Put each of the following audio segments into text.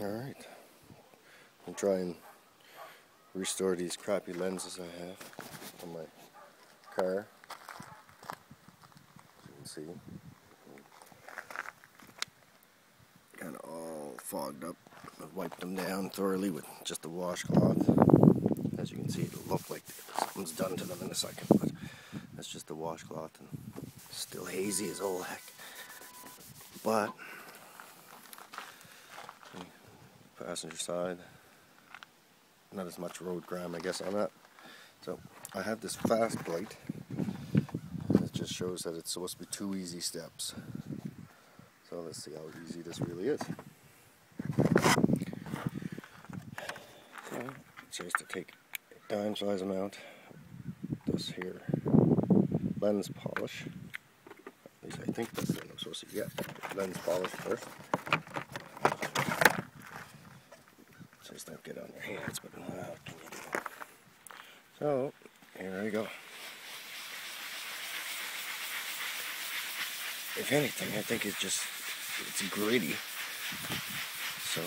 Alright, I'll try and restore these crappy lenses I have on my car. As you can see, kind of all fogged up. I've wiped them down thoroughly with just a washcloth. As you can see, it'll look like something's done to them in a second, but that's just a washcloth and still hazy as all heck. But passenger side, not as much road grime I guess on that. So I have this fast light, and it just shows that it's supposed to be 2 easy steps. So let's see how easy this really is. So it says to take a dime size amount of this here lens polish. At least I think that's what I'm supposed to get. Lens polish first. Just don't get on your hands, but what else can you do? So, here I go. If anything, I think it's gritty. So,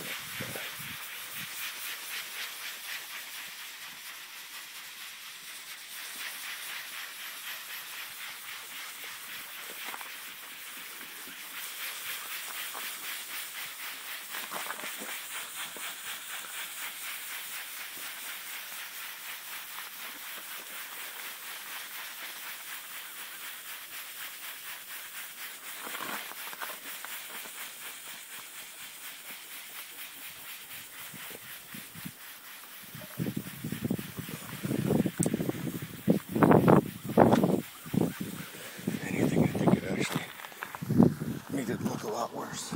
made it look a lot worse.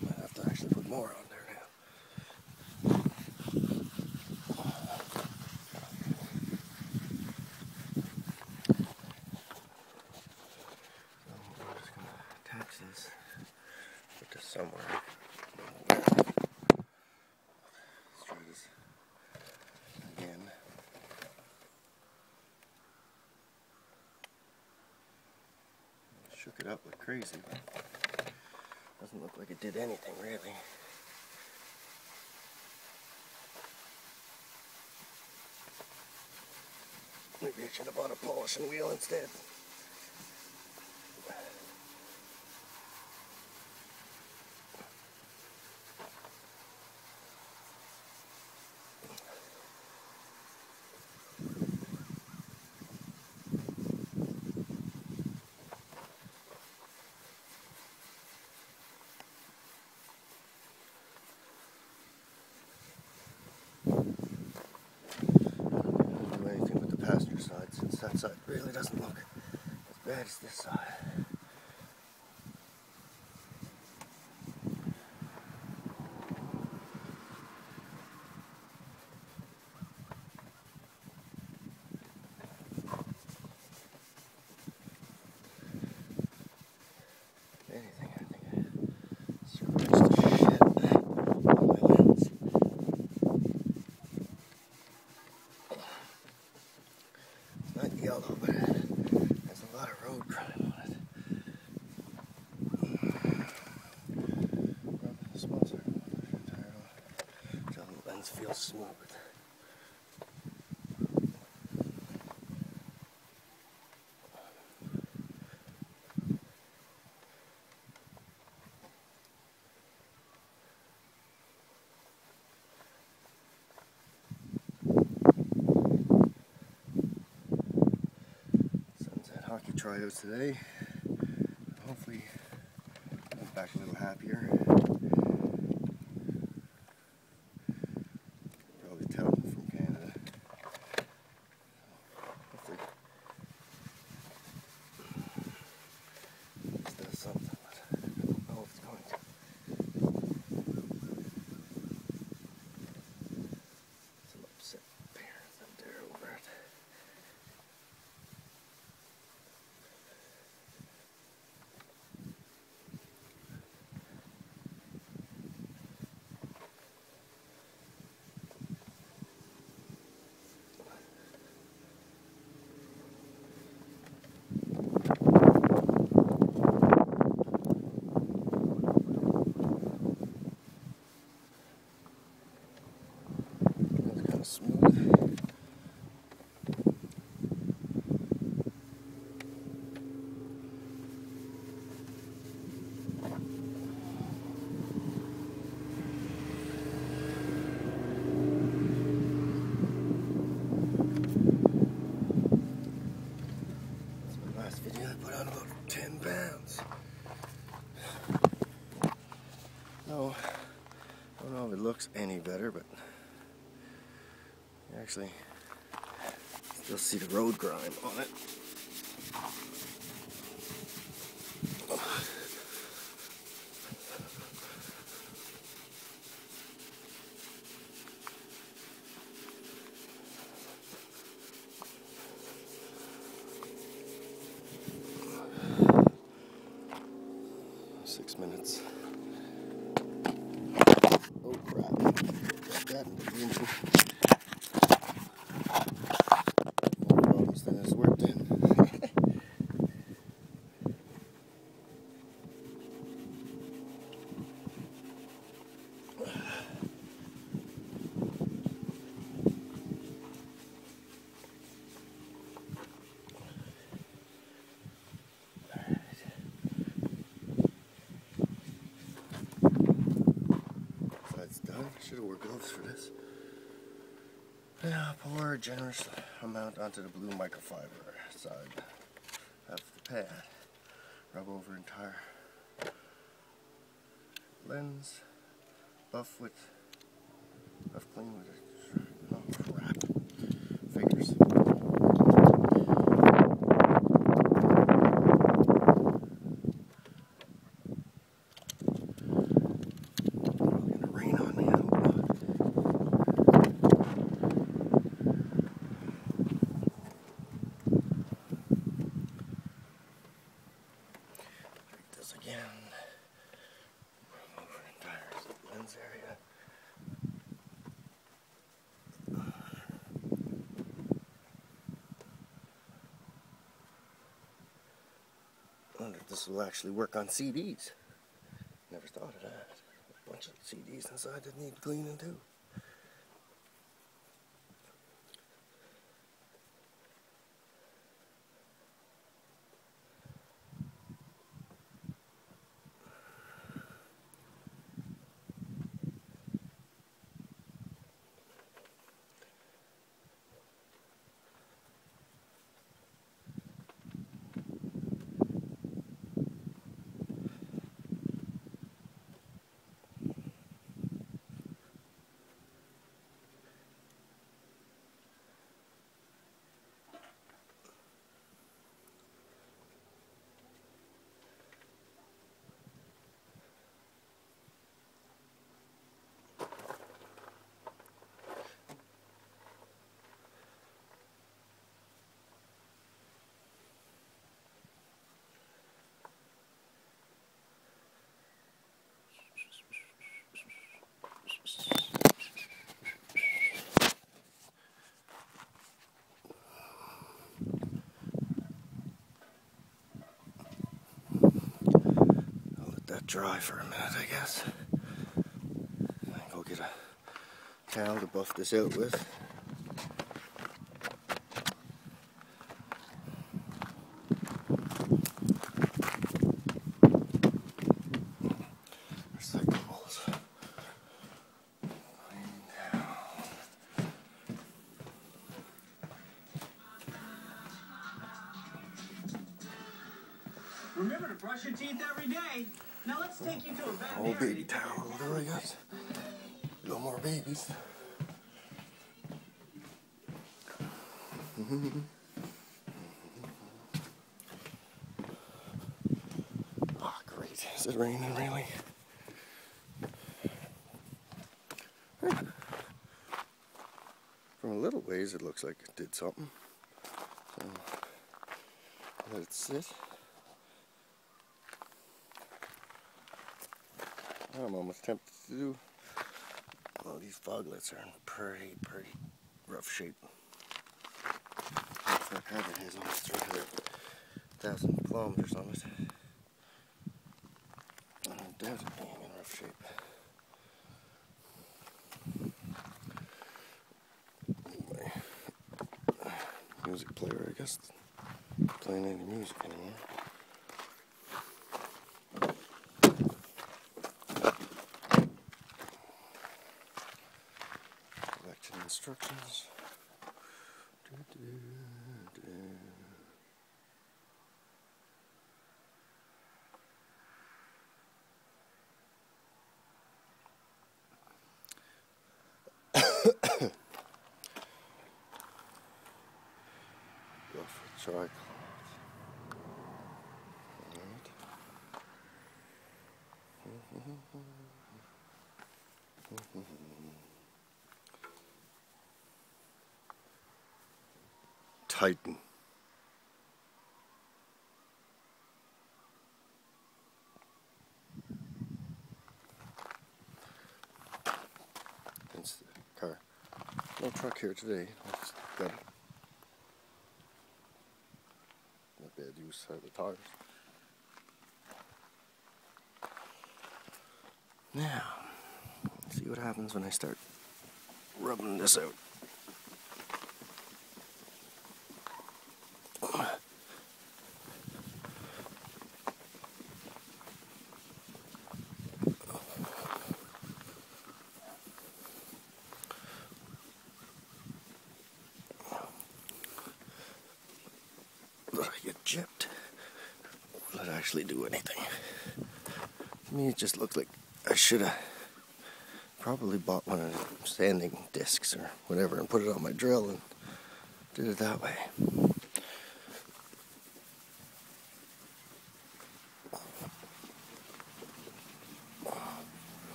Might have to actually put more on there now. So I'm just going to attach this, put this somewhere. Let's try this again. Shook it up like crazy, but doesn't look like it did anything really. Maybe I should have bought a polishing wheel instead. Anything with the passenger side, since that side really doesn't look as bad as this side. Anything, I think I scratched the shit on my lens. It's not yellow, but there's a lot of road grime on it. Rubbing the sponsor. Until the lens feels smooth. Hockey tryouts today. Hopefully I'm back a little happier. Probably tell from Canada. Hopefully this does something, but I don't know if it's going to. Some upset parents up there over it. looks any better, but you actually still see the road grime on it. 6 minutes. Oh crap. Got that in the engine. More problems than it's worked in. Should have wore gloves for this. Now pour a generous amount onto the blue microfiber side of the pad. Rub over entire lens. Buff clean with it. Oh crap. Fingers. Again, over entire lens area. I wonder if this will actually work on CDs. Never thought of that. A bunch of CDs inside that need cleaning too. Dry for a minute, I guess. Go get a towel to buff this out with. Recyclables. Clean down. Remember to brush your teeth every day. Now let's take you to a veterinarian. Old baby towel will do, I guess. No more babies. Oh, great. Is it raining, really? From a little ways, it looks like it did something. So, let it sit. I'm almost tempted to do. Well, these foglets are in pretty rough shape. That cover has almost 300,000 kilometers on it. I don't doubt it being in rough shape. My music player, I guess, not playing any music anymore. Instructions. tricloth. Titan. It's the car. No truck here today. It's got not bad use of the tires. Now, let's see what happens when I start rubbing this out. Will I get gypped? Will it actually do anything? To me, it just looks like I should have probably bought one of the sanding discs or whatever and put it on my drill and did it that way.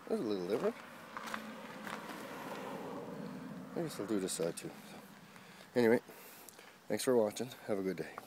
That's a little different. I guess I'll do this side too. Anyway, thanks for watching. Have a good day.